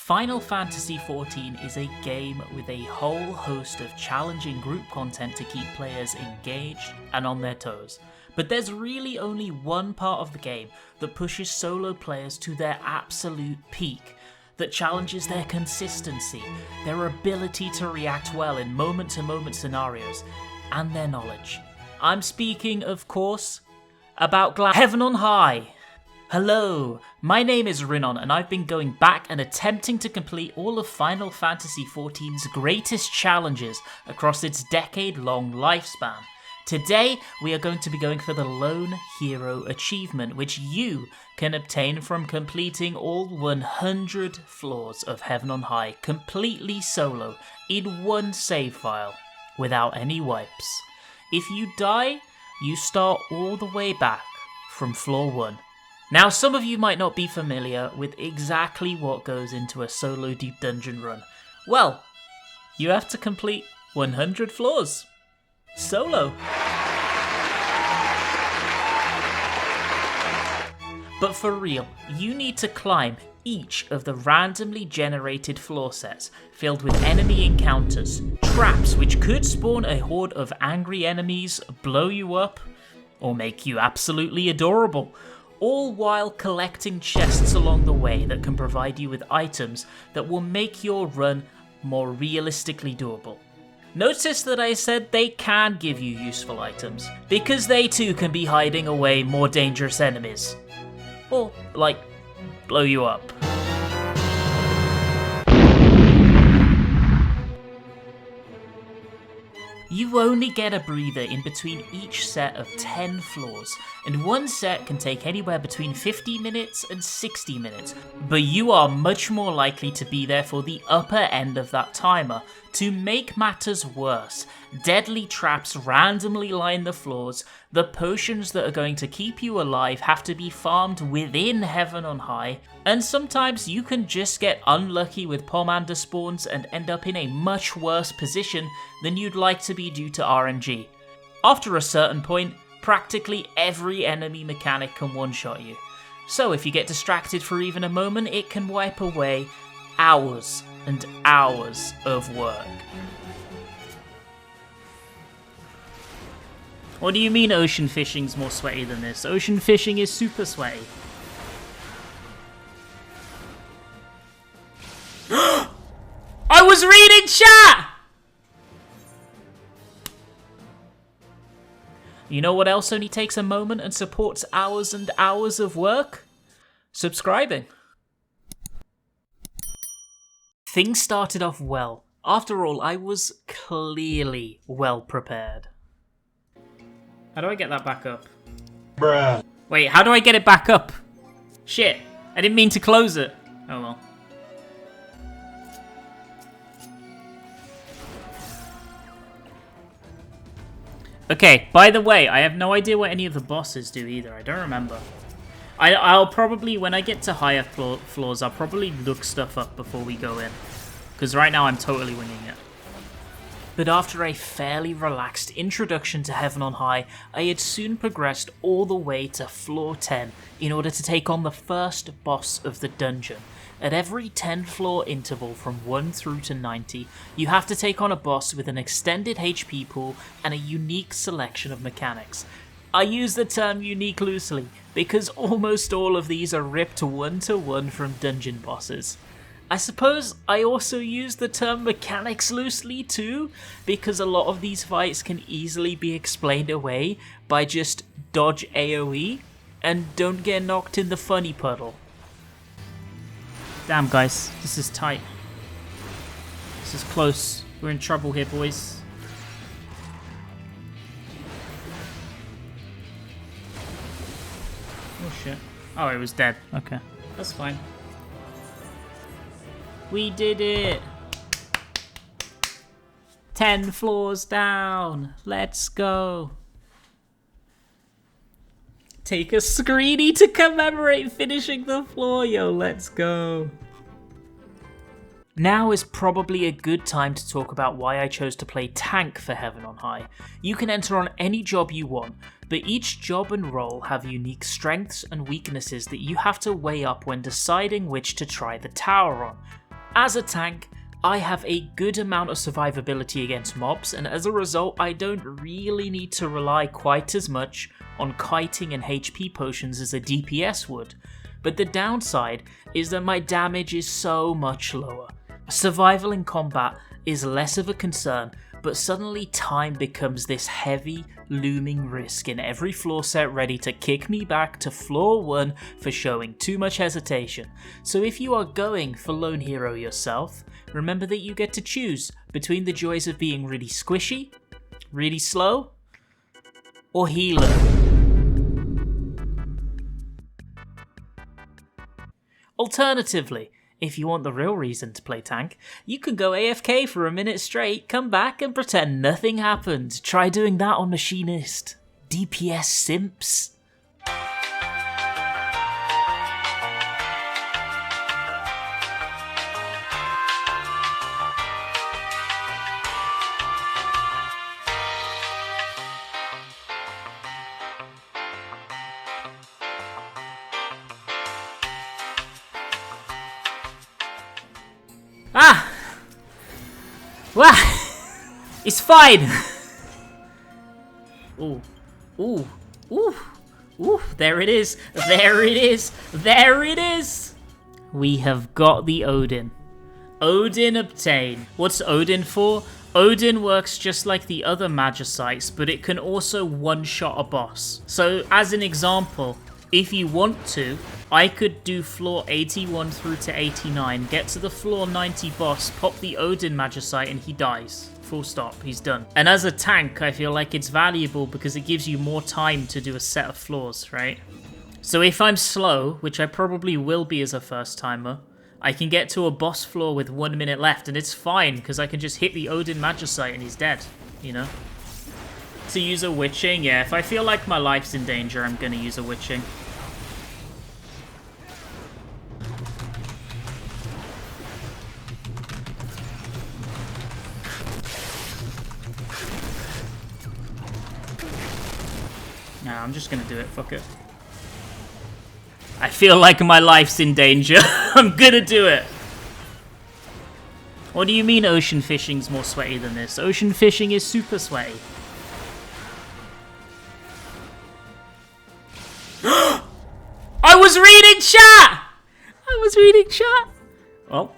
Final Fantasy XIV is a game with a whole host of challenging group content to keep players engaged and on their toes. But there's really only one part of the game that pushes solo players to their absolute peak, that challenges their consistency, their ability to react well in moment-to-moment scenarios, and their knowledge. I'm speaking, of course, about Heaven on High. Hello, my name is Rinon, and I've been going back and attempting to complete all of Final Fantasy XIV's greatest challenges across its decade-long lifespan. Today, we are going to be going for the Lone Hero achievement, which you can obtain from completing all 100 floors of Heaven on High completely solo in one save file, without any wipes. If you die, you start all the way back from floor 1. Now, some of you might not be familiar with exactly what goes into a solo deep dungeon run. Well, you have to complete 100 floors. Solo. But for real, you need to climb each of the randomly generated floor sets filled with enemy encounters, traps which could spawn a horde of angry enemies, blow you up, or make you absolutely adorable, all while collecting chests along the way that can provide you with items that will make your run more realistically doable. Notice that I said they can give you useful items, because they too can be hiding away more dangerous enemies. Or, like, blow you up. You only get a breather in between each set of 10 floors, and one set can take anywhere between 50 minutes and 60 minutes, but you are much more likely to be there for the upper end of that timer. To make matters worse, deadly traps randomly line the floors, the potions that are going to keep you alive have to be farmed within Heaven on High, and sometimes you can just get unlucky with pomander spawns and end up in a much worse position than you'd like to be due to RNG. After a certain point, practically every enemy mechanic can one-shot you, so if you get distracted for even a moment, it can wipe away hours and hours of work. What do you mean ocean fishing's more sweaty than this? Ocean fishing is super sweaty. I was reading chat! You know what else only takes a moment and supports hours and hours of work? Subscribing. Things started off well. After all, I was clearly well prepared. How do I get that back up? Bruh. Wait, how do I get it back up? Shit, I didn't mean to close it. Oh well. Okay, by the way, I have no idea what any of the bosses do either. I don't remember. I'll probably, when I get to higher floors, I'll probably look stuff up before we go in. Because right now I'm totally winging it. But after a fairly relaxed introduction to Heaven on High, I had soon progressed all the way to floor 10 in order to take on the first boss of the dungeon. At every 10 floor interval from 1 through to 90, you have to take on a boss with an extended HP pool and a unique selection of mechanics. I use the term unique loosely, because almost all of these are ripped one-to-one from dungeon bosses. I suppose I also use the term mechanics loosely too, because a lot of these fights can easily be explained away by just dodge AoE and don't get knocked in the funny puddle. Damn guys, this is tight. This is close. We're in trouble here, boys. Oh shit. Oh, it was dead. Okay, that's fine. We did it! 10 floors down! Let's go! Take a screenie to commemorate finishing the floor, yo, let's go! Now is probably a good time to talk about why I chose to play tank for Heaven on High. You can enter on any job you want, but each job and role have unique strengths and weaknesses that you have to weigh up when deciding which to try the tower on. As a tank, I have a good amount of survivability against mobs, and as a result I don't really need to rely quite as much on kiting and HP potions as a DPS would. But the downside is that my damage is so much lower. Survival in combat is less of a concern, but suddenly time becomes this heavy, looming risk in every floor set ready to kick me back to floor 1 for showing too much hesitation. So if you are going for lone hero yourself, remember that you get to choose between the joys of being really squishy, really slow, or healer. Alternatively, if you want the real reason to play tank, you can go AFK for a minute straight, come back and pretend nothing happened. Try doing that on Machinist. DPS simps. Ah! Wow! It's fine! Ooh. Ooh. Ooh. Ooh. There it is. There it is. There it is! We have got the Odin. Odin obtain. What's Odin for? Odin works just like the other Magicites, but it can also one-shot a boss. So, as an example, if you want to, I could do floor 81 through to 89, get to the floor 90 boss, pop the Odin Magicite and he dies. Full stop, he's done. And as a tank, I feel like it's valuable because it gives you more time to do a set of floors, right? So if I'm slow, which I probably will be as a first timer, I can get to a boss floor with 1 minute left and it's fine because I can just hit the Odin Magicite and he's dead, you know? To use a witching, yeah, if I feel like my life's in danger, I'm gonna use a witching. Nah, I'm just gonna do it, fuck it. I feel like my life's in danger. I'm gonna do it. What do you mean ocean fishing's more sweaty than this? Ocean fishing is super sweaty. I was reading chat! I was reading chat! Oh.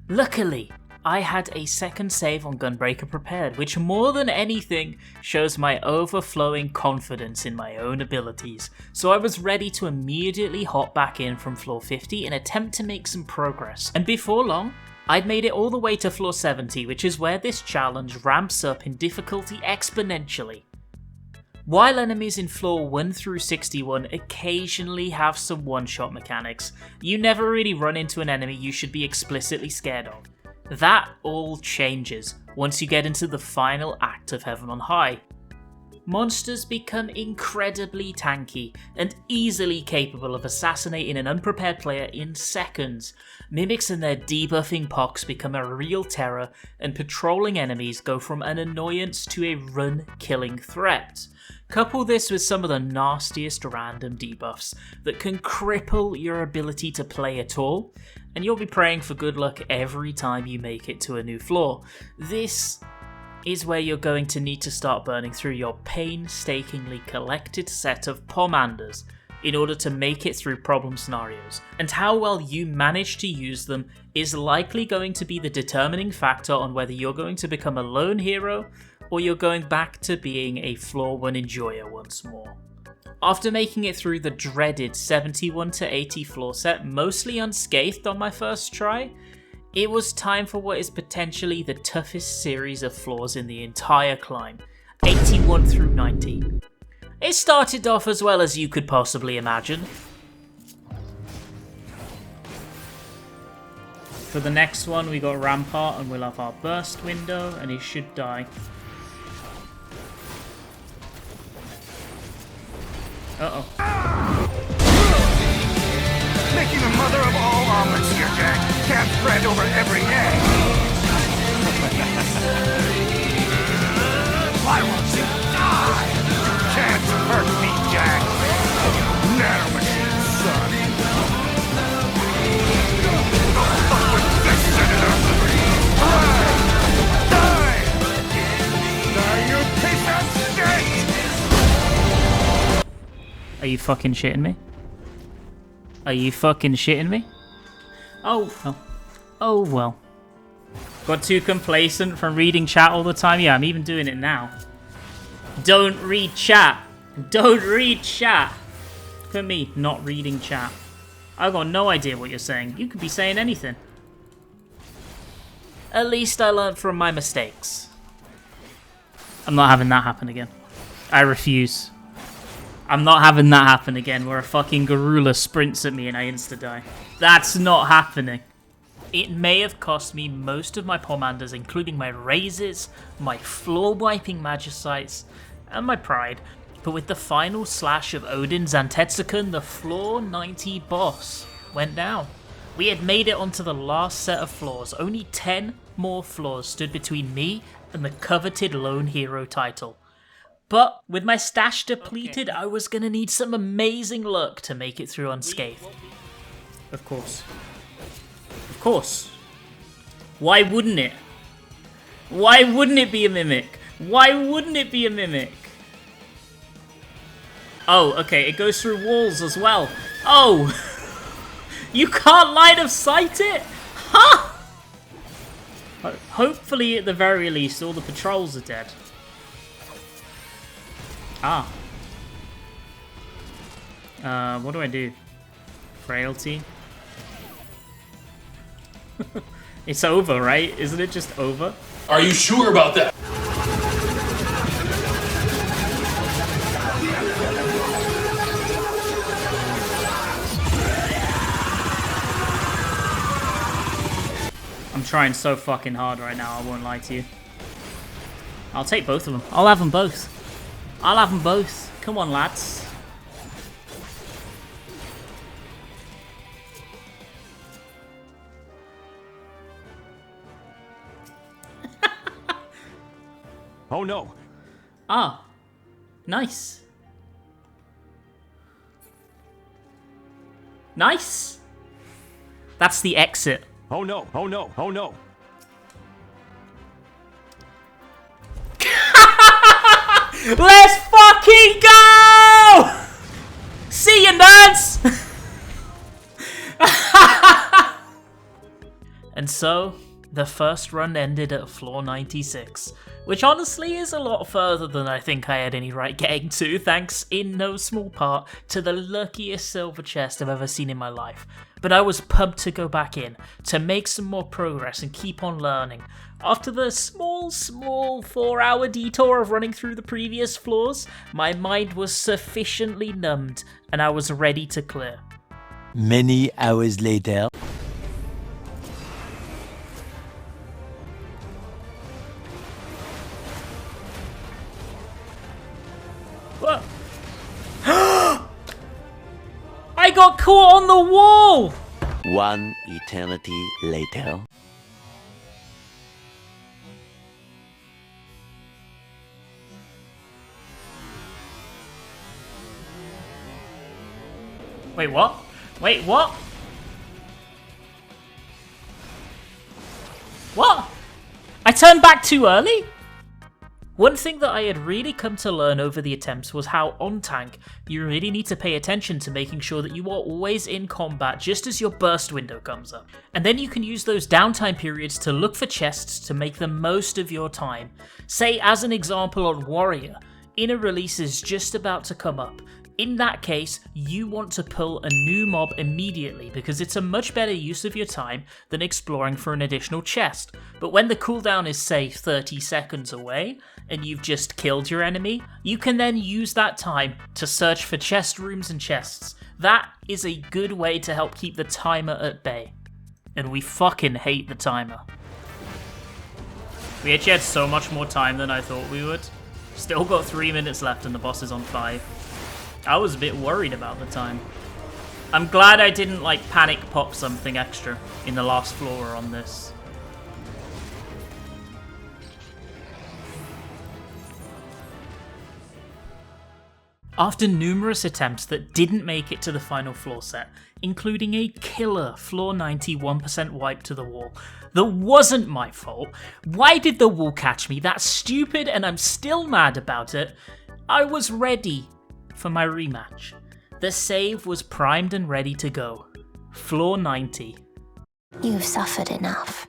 Luckily, I had a second save on Gunbreaker prepared, which more than anything shows my overflowing confidence in my own abilities, so I was ready to immediately hop back in from floor 50 and attempt to make some progress. And before long, I'd made it all the way to floor 70, which is where this challenge ramps up in difficulty exponentially. While enemies in floor 1 through 61 occasionally have some one-shot mechanics, you never really run into an enemy you should be explicitly scared of. That all changes once you get into the final act of Heaven on High. Monsters become incredibly tanky and easily capable of assassinating an unprepared player in seconds. Mimics and their debuffing pox become a real terror, and patrolling enemies go from an annoyance to a run-killing threat. Couple this with some of the nastiest random debuffs that can cripple your ability to play at all, and you'll be praying for good luck every time you make it to a new floor. This is where you're going to need to start burning through your painstakingly collected set of pomanders in order to make it through problem scenarios, and how well you manage to use them is likely going to be the determining factor on whether you're going to become a lone hero or you're going back to being a floor 1 enjoyer once more. After making it through the dreaded 71 to 80 floor set mostly unscathed on my first try, it was time for what is potentially the toughest series of floors in the entire climb, 81 through 90. It started off as well as you could possibly imagine. For the next one we got Rampart and we'll have our burst window and he should die. Uh-oh. Making the mother of all omelets here, Jack. Can't spread over every egg. Why won't you die? Are you fucking shitting me? Are you fucking shitting me? Oh, well. Oh, well. Got too complacent from reading chat all the time? Yeah, I'm even doing it now. Don't read chat. Don't read chat. Look at me, not reading chat. I've got no idea what you're saying. You could be saying anything. At least I learned from my mistakes. I'm not having that happen again. I refuse. I'm not having that happen again where a fucking gorilla sprints at me and I insta-die. That's not happening. It may have cost me most of my pomanders, including my raises, my floor-wiping magicites, and my pride. But with the final slash of Odin's Antetsuken, the floor 90 boss went down. We had made it onto the last set of floors. Only 10 more floors stood between me and the coveted lone hero title. But with my stash depleted, I was gonna need some amazing luck to make it through unscathed. Of course. Of course. Why wouldn't it? Why wouldn't it be a mimic? Why wouldn't it be a mimic? Oh, okay, it goes through walls as well. Oh! You can't line of sight it? Huh? Hopefully, at the very least, all the patrols are dead. Ah. What do I do? Frailty? It's over, right? Isn't it just over? Are you sure about that? I'm trying so fucking hard right now, I won't lie to you. I'll take both of them. I'll have them both. I'll have them both. Come on, lads. Oh no. Ah. Nice. Nice. That's the exit. Oh no. Oh no. Oh no. Let's fucking go! See you, nerds! And so, the first run ended at floor 96, which honestly is a lot further than I think I had any right getting to, thanks in no small part to the luckiest silver chest I've ever seen in my life. But I was pumped to go back in, to make some more progress and keep on learning. After the small 4-hour detour of running through the previous floors, my mind was sufficiently numbed and I was ready to clear. Many hours later. What? I got caught on the wall! One eternity later. Wait, what? Wait, what? What? I turned back too early? One thing that I had really come to learn over the attempts was how on tank, you really need to pay attention to making sure that you are always in combat just as your burst window comes up. And then you can use those downtime periods to look for chests to make the most of your time. Say, as an example on Warrior, inner release is just about to come up. In that case, you want to pull a new mob immediately because it's a much better use of your time than exploring for an additional chest. But when the cooldown is, say, 30 seconds away, and you've just killed your enemy, you can then use that time to search for chest rooms and chests. That is a good way to help keep the timer at bay. And we fucking hate the timer. We actually had so much more time than I thought we would. Still got 3 minutes left and the boss is on 5. I was a bit worried about the time. I'm glad I didn't, like, panic pop something extra in the last floor on this. After numerous attempts that didn't make it to the final floor set, including a killer floor 91% wipe to the wall, that wasn't my fault. Why did the wall catch me? That's stupid and I'm still mad about it. I was ready for my rematch. The save was primed and ready to go. Floor 90. You've suffered enough.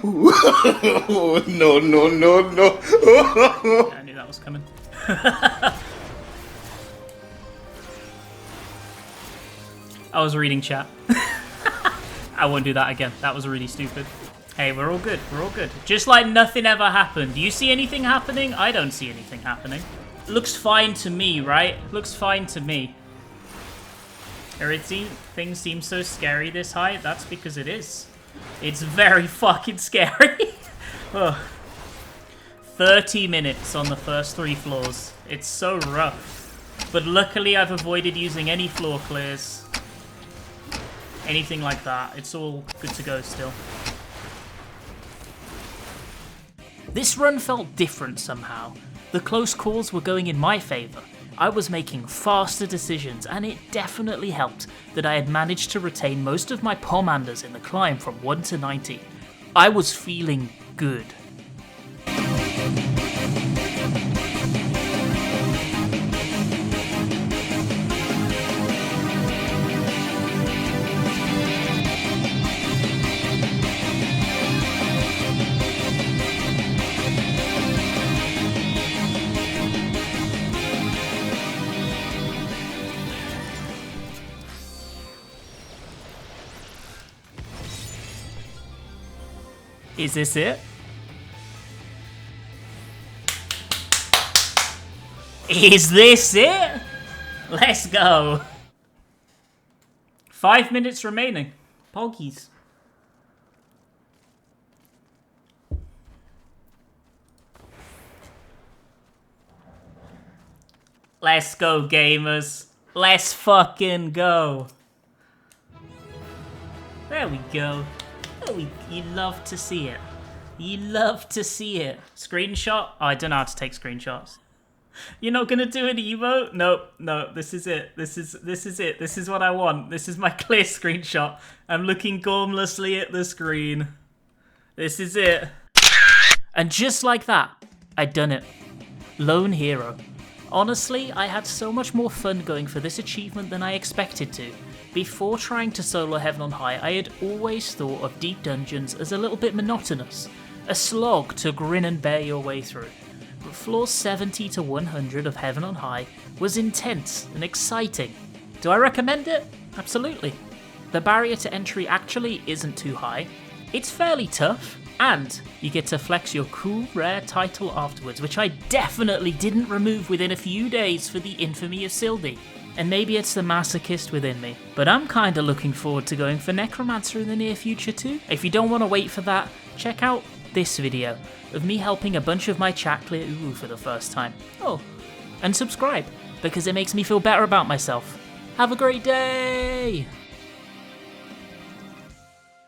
No, no, no, no. I knew that was coming. I was reading chat. I won't do that again. That was really stupid. Hey, we're all good. We're all good. Just like nothing ever happened. Do you see anything happening? I don't see anything happening. Looks fine to me, right? Looks fine to me. Things seem so scary this high. That's because it is. It's very fucking scary. Oh. 30 minutes on the first 3 floors. It's so rough. But luckily I've avoided using any floor clears. Anything like that. It's all good to go still. This run felt different somehow. The close calls were going in my favour. I was making faster decisions, and it definitely helped that I had managed to retain most of my pomanders in the climb from 1 to 90. I was feeling good. Is this it? Is this it? Let's go. 5 minutes remaining. Poggies. Let's go, gamers. Let's fucking go. There we go. Oh, you love to see it. You love to see it. Screenshot? Oh, I don't know how to take screenshots. You're not gonna do an emote? Nope, no, this is it. This is it. This is what I want. This is my clear screenshot. I'm looking gormlessly at the screen. This is it. And just like that, I'd done it. Lone hero. Honestly, I had so much more fun going for this achievement than I expected to. Before trying to solo Heaven on High, I had always thought of deep dungeons as a little bit monotonous, a slog to grin and bear your way through. But floors 70 to 100 of Heaven on High was intense and exciting. Do I recommend it? Absolutely. The barrier to entry actually isn't too high, it's fairly tough, and you get to flex your cool rare title afterwards, which I definitely didn't remove within a few days for the infamy of Sildi. And maybe it's the masochist within me, but I'm kinda looking forward to going for Necromancer in the near future too. If you don't want to wait for that, check out this video of me helping a bunch of my chat clear Uru for the first time. Oh, and subscribe, because it makes me feel better about myself. Have a great day!